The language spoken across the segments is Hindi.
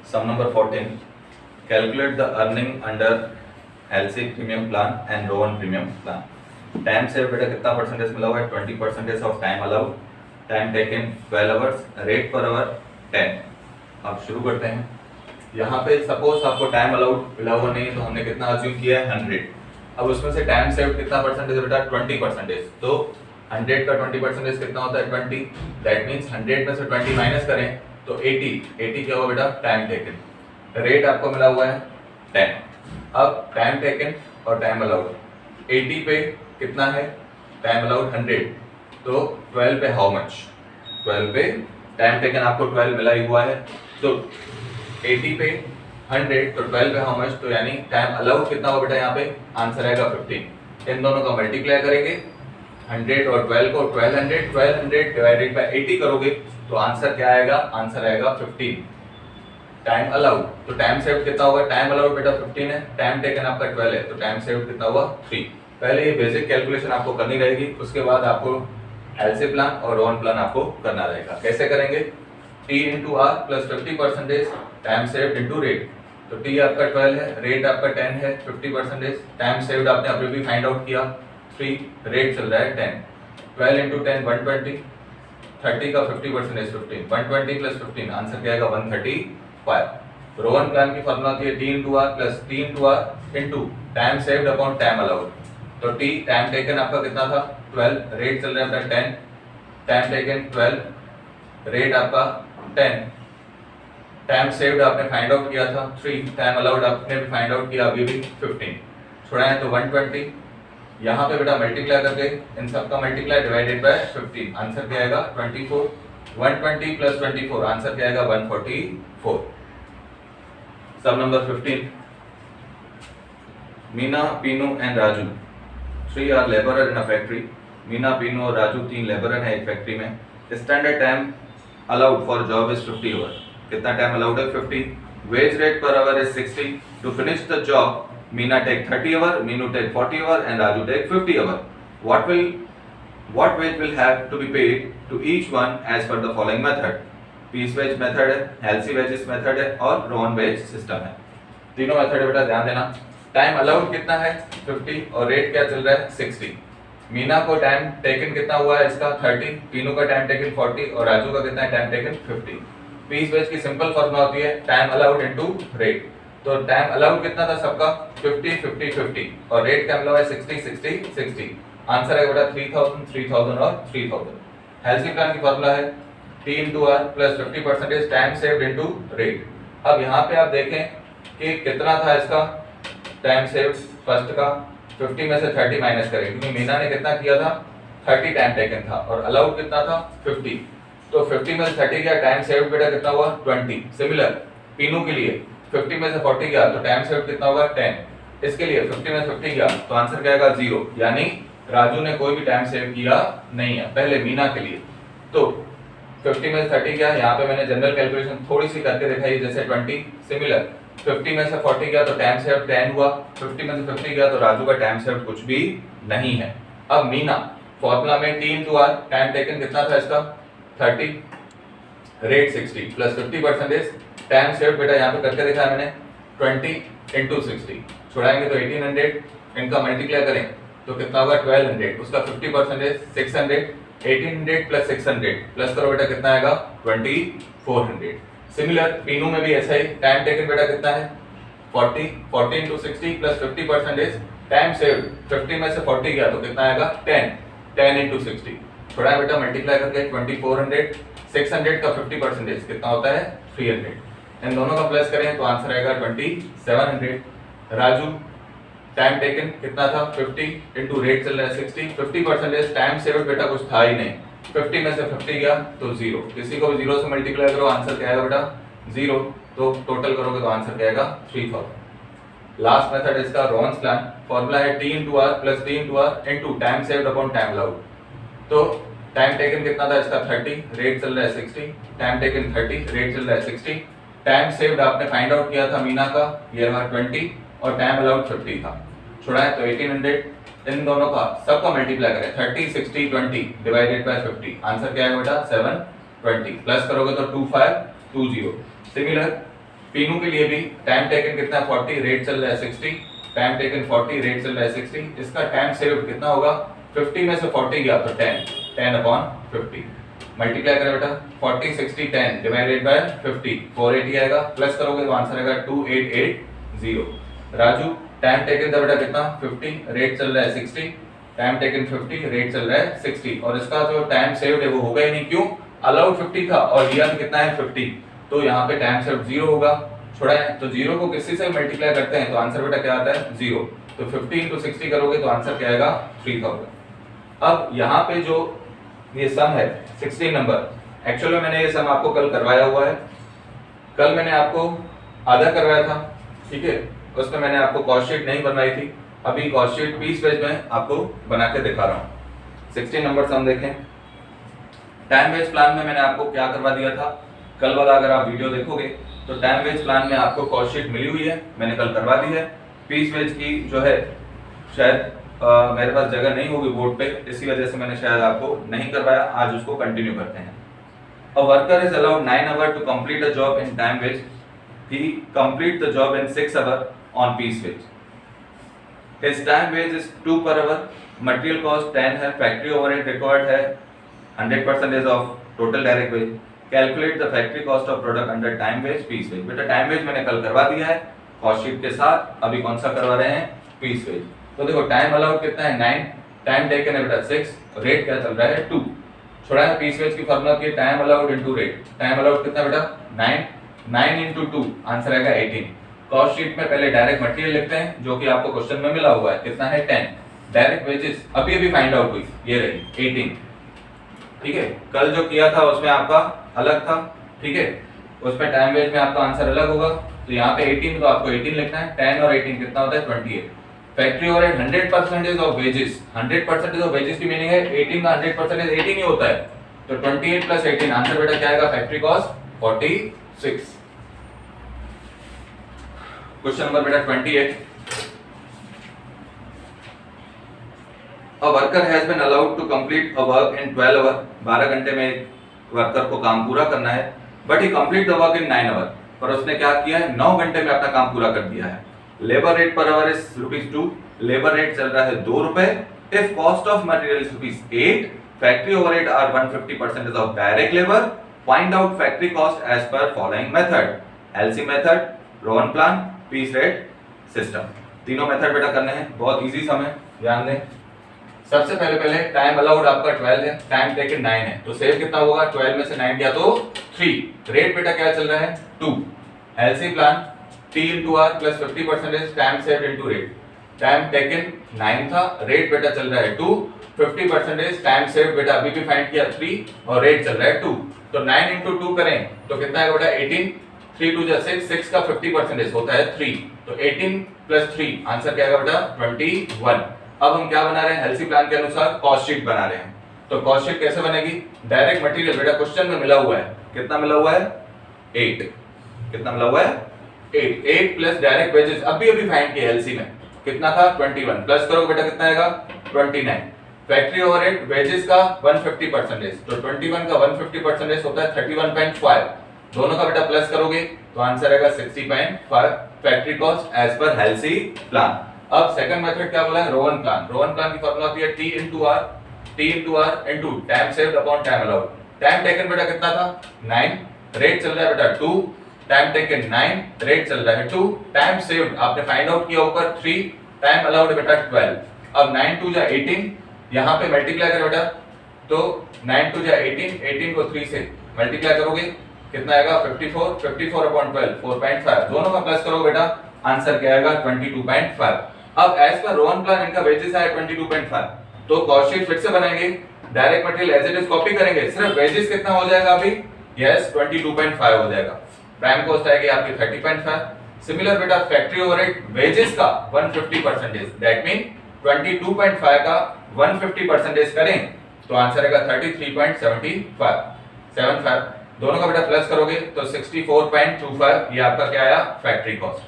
Sum number 14. Calculate the earning under LC premium plan and row on premium plan. Time save बेटा कितना परसेंटेज मिला हुआ है? 20% of time allowed, time taken 12 hours, rate per our 10. अब शुरू करते हैं. यहाँ पे सपोज आपको टाइम अलाउड मिला हुआ नहीं तो हमने कितना अज्यूम किया है 100. अब उसमें से टाइम सेव कितना परसेंटेज बेटा? 20%. तो 100 का 20% कितना होता है? 20. दैट मीन्स 100 में से 20 माइनस करें तो 80 क्या हुआ बेटा? Time taken. रेट आपको मिला हुआ है 10. अब टाइम टेकन और टाइम अलाउड 80 पे कितना है? Time allowed 100. तो 12 पे हाउ मच? 12 पे टाइम टेकन आपको 12 मिला ही हुआ है. तो 80 पे 100 तो 12 पे हाउ मच? तो यानी टाइम अलाउड कितना होगा बेटा? यहाँ पे आंसर आएगा 15. इन दोनों का मल्टीप्लाई करेंगे 100 और 12 को 1200 डिवाइडेड बाय 80 करोगे तो आंसर क्या आएगा? आंसर आएगा 15. टाइम अलाउड तो टाइम सेव्ड कितना होगा? टाइम अलाउड बेटा 15 है, टाइम टेकन आपका 12 है, तो टाइम सेव्ड कितना हुआ? 3. पहले ये बेसिक कैलकुलेशन आपको करनी रहेगी, उसके बाद आपको एलसी प्लान और रॉन प्लान आपको करना रहेगा. कैसे करेंगे? T into R plus 50% time saved into rate. तो T आपका 12 है, रेट आपका 10 है, 50%. टाइम सेव्ड आपने अभी भी फाइंड आउट किया 3, रेट चल रहा है 10. 12 इंटू 10 120, 30 का 50% 15, 120 प्लस 15 आंसर क्या आएगा? 135. रोवन प्लान की फॉर्मूला थी T into R plus T into R into time saved upon time allowed. तो T टाइम टेकन आपका कितना था? 12, रेट चल रहा है 10, टाइम टेकन 12, रेट आपका 10, टाइम सेव्ड आपने फाइंड आउट किया था 3, टाइम अलाउड आपने भी फाइंड आउट किया अभी भी 15. छोड़ा है तो 120. यहाँ पे बेटा मल्टीप्लाई करके इन सब का मल्टीप्लाई डिवाइडेड बाय 15 आंसर क्या आएगा? 24. 120 प्लस 24 आंसर क्या आएगा? 144. Sum number 15. Meena, Pinu and Raju 3 are labourer in a factory. Meena, Pinu और राजू 3 लेबरर हैं एक फैक्ट्री में. Standard time allowed for job is 50 hour. कितना टाइम अलाउड है? 50. Wage rate per hour is 60. To finish the job Meena take 30 hour, Meenu take 40 hour and Raju take 50 hour. What wage will have to be paid to each one as per the following method? Piece wage method है, LC wages method है और round wage system है. तीनों मेथड है बेटा, ध्यान देना. टाइम अलाउड कितना है? 50 और रेट क्या चल रहा है? 60. मीना को टाइम टेकन कितना हुआ है इसका? 30. पीनू का टाइम टेकन 40 और राजू का कितना है टाइम टेकन? 50. पीस वेज की सिंपल फॉर्मूला होती है टाइम अलाउड इनटू रेट. तो टाइम अलाउड कितना था सबका? 50 50 50 और रेट क्या मिला हुआ है? 60 60 60. आंसर है बेटा 3000 3000 और 3000. हेल्सी प्लान की फॉर्मूला है T into R plus 50% time saved into rate. अब यहाँ पे आप देखें कि कितना था इसका टाइम सेव्ड. फर्स्ट का 50 में से 30 माइनस करें क्योंकि मीना ने कितना किया था? 30 टाइम टेकन था और अलाउड कितना था? 50. तो 50 में से 30 गया, टाइम सेव्ड बेटा कितना हुआ? 20. सिमिलर पीनू के लिए 50 में से 40 गया तो टाइम सेव्ड कितना होगा? 10. इसके लिए 50 में से 50 गया तो आंसर क्या आएगा? 0. यानी राजू ने कोई भी टाइम सेव किया नहीं है. पहले मीना के लिए तो 50 में से 30 गया, यहाँ पे मैंने जनरल कैलकुलेशन थोड़ी सी करके दिखाई जैसे 20. सिमिलर 50 में से 40 गया तो टाइम सेव्ड 10 हुआ, 50 में से 50 गया तो राजू का टाइम सेव्ड कुछ भी नहीं है. अब मीना फॉर्मूला में T into R time taken कितना था इसका? 30, रेट 60 प्लस 50% टाइम सेव्ड बेटा यहाँ पे करके देखा है मैंने 20 इंटू 60. छुड़ाएंगे तो 1800. इनका मल्टीप्लाई करें तो कितना होगा? 1200. उसका 50% 600. 1800 प्लस 600 प्लस करो बेटा कितना आएगा? 2400. सिमिलर पीनू में भी ऐसा ही टाइम टेकन बेटा कितना है? 40 इंटू 60 प्लस 50% टाइम सेव्ड 50 में से 40 गया तो कितना आएगा? 10 इंटू 60. थोड़ा बेटा मल्टीप्लाई करके 2400. 600 का 50% कितना होता है? 300. इन दोनों का प्लस करें तो आंसर आएगा 2700. राजू टाइम टेकन कितना था? 50 इंटू रेट चल रहा है 60. 50% टाइम सेव्ड बेटा कुछ था ही नहीं. 50 में से 50 गया तो 0. किसी को भी 0 से मल्टीप्लाई करो आंसर क्या आएगा बेटा? 0. तो टोटल करोगे तो आंसर क्या आएगा? 3000. लास्ट मेथड इसका रोन्स प्लान. फॉर्मूला है T into R plus T into R into time saved upon time allowed. तो टाइम टेकन कितना था इसका? 30, रेट चल रहा है 60. टाइम टेकन 30, रेट चल रहा है 60. टाइम सेव्ड आपने फाइंड आउट किया था मीना का, ये रहा 20 और टाइम अलाउड 50 था. छोड़ा है तो 1800. इन दोनों का सबका मल्टीप्लाई करें 30 60 20 डिवाइडेड बाय 50. आंसर क्या है बेटा? 720. प्लस करोगे तो 2520. सिमिलर तीनों के लिए भी टाइम टेकन कितना है 40, रेट चल रहा है 60, टाइम टेकन 40, रेट चल रहा है 60, इसका टाइम सेव कितना होगा 50 में से 40 गया तो 10/50 मल्टीप्लाई करें बेटा 40 60 10 डिवाइडेड बाय 50 480 आएगा, प्लस करोगे तो आंसर आएगा 2880। राजू टाइम टेकन था बेटा कितना 50, रेट चल रहा है 60, टाइम टेकन 50, रेट चल रहा है 60 और इसका जो टाइम सेव्ड है वो होगा ही नहीं, क्यों अलाउड 50 था और लिया तो कितना है 50, तो यहाँ पे टाइम सेव्ड 0 होगा, छोड़ा है तो 0 को किसी से मल्टीप्लाई करते हैं तो आंसर बेटा क्या आता है 0, तो 50 into 60 करोगे तो आंसर क्या आएगा 3000। अब यहाँ पे जो ये सम है 16 नंबर, एक्चुअली में मैंने ये सम आपको कल करवाया हुआ है, कल मैंने आपको आधा करवाया था, ठीक है, उसमें मैंने आपको कॉस्ट शीट नहीं बनवाई थी, अभी कॉस्ट शीट पीस वेज में आपको बना के दिखा रहा हूँ। 16 नंबर सम देखें, टाइम वेज प्लान में मैंने आपको क्या करवा दिया था, कल वाला अगर आप वीडियो देखोगे तो टाइम वेज प्लान में आपको कॉस्ट शीट मिली हुई है, मैंने कल करवा दी है। पीस वेज की जो है शायद मेरे पास जगह नहीं होगी बोर्ड पे, इसी वजह से मैंने शायद आपको नहीं करवाया, आज उसको कंटिन्यू करते हैं। A worker is allowed 9 hours to complete a job in time wage. He complete the job in 6 hours on piece wage. His time wage is 2 per hour. Material cost 10 है, factory overhead required है 100% of total direct wage. Calculate the factory cost of product under time wage piece wage. बेटा time wage मैंने कल करवा दिया है cost sheet के साथ, अभी कौन सा करवा रहे हैं piece wage। तो देखो टाइम अलाउड कितना है 9, टाइम टेकन है बेटा 6, रेट क्या चल रहा है 2, छोड़ा है पीस वेज की फार्मूला की time allowed into rate, time allowed कितना बेटा 9 into 2 आंसर आएगा 18। कॉस्ट शीट में पहले डायरेक्ट मटेरियल लिखते हैं जो कि आपको क्वेश्चन में मिला हुआ है, कितना है 10, डायरेक्ट वेजेस अभी अभी फाइंड आउट हुई, ये रही 18, ठीक है, कल जो किया था उसमें आपका अलग था, ठीक है, उसमें टाइम वेज में आपका आंसर अलग होगा, तो यहाँ पे 18 तो आपको 18 लिखना है, 10 और 18 कितना होता है 28। Factory overhead 100% of wages, 100% of wages की मीनिंग है 18 का 100% 18 ही होता है, तो 28 प्लस 18 आंसर बेटा क्या आएगा फैक्ट्री कॉस्ट 46। क्वेश्चन नंबर बेटा 28, A worker has been allowed to complete a work in 12 hours, 12 घंटे में वर्कर को काम पूरा करना है, but he complete the work in 9 hour, पर उसने क्या किया है 9 घंटे में अपना काम पूरा कर दिया है। Labour rate per hour is ₹2, labour rate चल रहा है 2 रुपए, if cost of material is ₹8, factory overhead are 150% of direct labour, find out factory cost as per following method, LC method, Rowan plan, piece rate system. तीनों मेथड बेटा करने हैं, बहुत इजी सम है, ध्यान दें। सबसे पहले टाइम अलाउड आपका 12 है, टाइम टेकन 9 है, तो सेव कितना होगा 12 में से 9 गया तो 3, रेट बेटा क्या चल रहा है 2, LC plan T into R plus 50% time saved into rate, time taken 9 था, रेट बेटा चल रहा है 2, 50% टाइम सेव्ड बेटा अभी भी फाइंड किया 3 और रेट चल रहा है 2, तो 9 into 2 करें तो कितना है बेटा 18, 3 2 जा 6, 6 का 50% होता है 3, तो 18 plus 3 आंसर क्या आएगा बेटा 21। अब हम क्या बना रहे हैं एलसी प्लान के अनुसार कॉस्ट शीट बना रहे हैं, तो कॉस्ट शीट कैसे बनेगी, डायरेक्ट मटेरियल बेटा क्वेश्चन में मिला हुआ है, कितना मिला हुआ है 8, कितना मिला हुआ है 8 प्लस डायरेक्ट वेजेस अभी अभी फाइंड किया एलसी में, कितना था 21, प्लस करोगे बेटा कितना आएगा 29, फैक्ट्री ओवरहेड वेजेस का 150%, तो 21 का 150% होता है 31.5, दोनों का बेटा प्लस करोगे तो आंसर आएगा 60.5 factory cost as per LC plan. अब सेकंड मेथड क्या बोला है रोहन प्लान, रोहन प्लान की फार्मूला होती है T into R into time saved upon time allowed, time taken बेटा कितना था 9, रेट चल रहा है बेटा 2, टाइम टेकन 9, रेट चल रहा है 2, टाइम सेव्ड आपने फाइंड आउट किया ऊपर 3, टाइम अलाउड बेटा 12, अब 9 2 जा 18, यहाँ पे मल्टीप्लाई करो बेटा, तो 9 2 जा 18, 18 को 3 से मल्टीप्लाई करोगे कितना आएगा 54, 54 अपॉन 12 4.5, दोनों का प्लस करोगे बेटा आंसर क्या आएगा 22.5। अब एज पर रोहन प्लान इनका वेजेस है 22.5, तो कॉस्ट शीट फिर से बनाएंगे, direct material as it is copy करेंगे, सिर्फ वेजेस कितना हो जाएगा अभी यस 22.5 हो जाएगा, प्राइम कॉस्ट आएगी आपकी 30.5, सिमिलर बेटा फैक्ट्री ओवरहेड वेजेस का 150%, दैट मीन 22.5 का 150% करें तो आंसर आएगा 33.75, दोनों का बेटा प्लस करोगे तो 64.25, ये आपका क्या आया फैक्ट्री कॉस्ट।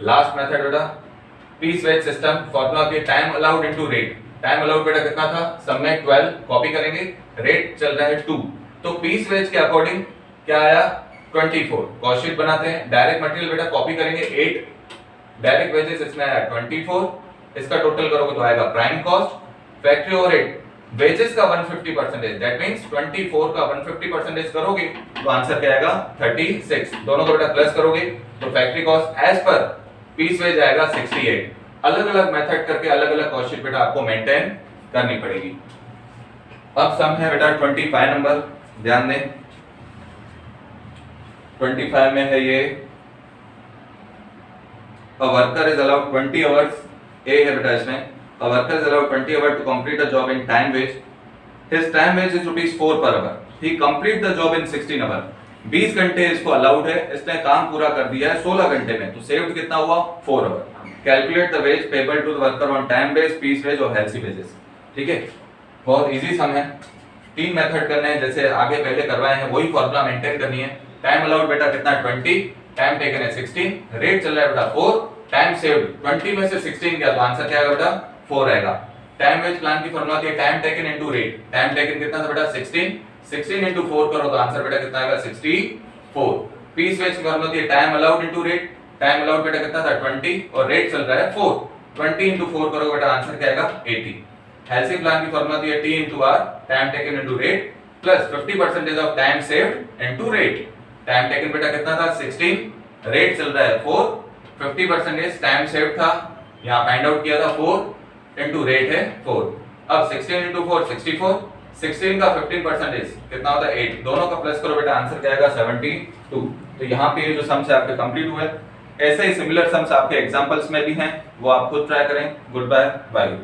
लास्ट मेथड बेटा पीस वेज सिस्टम, फार्मूला होती है time allowed into rate, time allowed बेटा कितना था सब में 12, कॉपी करेंगे, रेट चल रहा है 2, तो पीस वेज के अकॉर्डिंग क्या आया 24 कॉस्ट शीट बनाते हैं। डायरेक्ट मटेरियल बेटा कॉपी करेंगे 8, डायरेक्ट वेजेस इसमें आया 24, इसका टोटल करोगे तो आएगा prime cost, factory overhead, wages का 150%, दैट मींस 24 का 150% करोगे तो आंसर क्या आएगा 36। दोनों को बेटा प्लस करोगे तो factory cost as per piece wage आएगा 68। अलग अलग मेथड करके अलग अलग कॉस्ट शीट बेटा आपको मेंटेन करनी पड़ेगी। अब सम है बेटा 25 नंबर, ध्यान दें 25 में है ये, a worker is allowed 20 hours, A है बेटा इसमें, a worker is allowed 20 hours to complete a job in time wage, his time wage is ₹4 per hour, he complete the job in 16 hours, 20 घंटे इसको अलाउड है, इसने काम पूरा कर दिया है 16 घंटे में, तो सेव्ड कितना हुआ 4 hour. Calculate the wage payable to the worker on time base, piece wage और हेल्सी वेजेस। ठीक है, बहुत इजी सम है, 3 मेथड करने हैं जैसे आगे पहले करवाए हैं, वही फॉर्मूला मेंटेन करनी है। टाइम अलाउड बेटा कितना 20, टाइम टेकन है 16, रेट चल रहा है बेटा 4, टाइम सेव्ड 20 में से 16 गया तो आंसर क्या आएगा बेटा 4 आएगा। टाइम वेज प्लान की फॉर्मूला थी time taken into rate, time taken कितना था बेटा 16, 16 इनटू 4 करो तो आंसर बेटा कितना आएगा 64। पीस वेज की फॉर्मूला थी time allowed into rate, time allowed बेटा कितना था 20 और रेट चल रहा है 4, 20 इनटू 4 करो बेटा आंसर क्या आएगा 80। हेल्सी प्लान की फॉर्मूला थी T into R, time taken into rate plus 50% of time saved into rate. Time taken बेटा कितना था 16, रेट चल रहा है 4, 50% टाइम सेव्ड था, यहाँ फाइंड आउट किया था 4 इनटू रेट है 4। अब 16 इनटू 4 64, 16 का 15% कितना होता है 8, दोनों का प्लस करो बेटा आंसर क्या आएगा 72। तो यहाँ पे जो सम्स आपके कंप्लीट हुए, ऐसे ही सिमिलर सम्स आपके एग्जांपल्स में भी हैं, वो आप खुद ट्राई करें। Good bye, bye.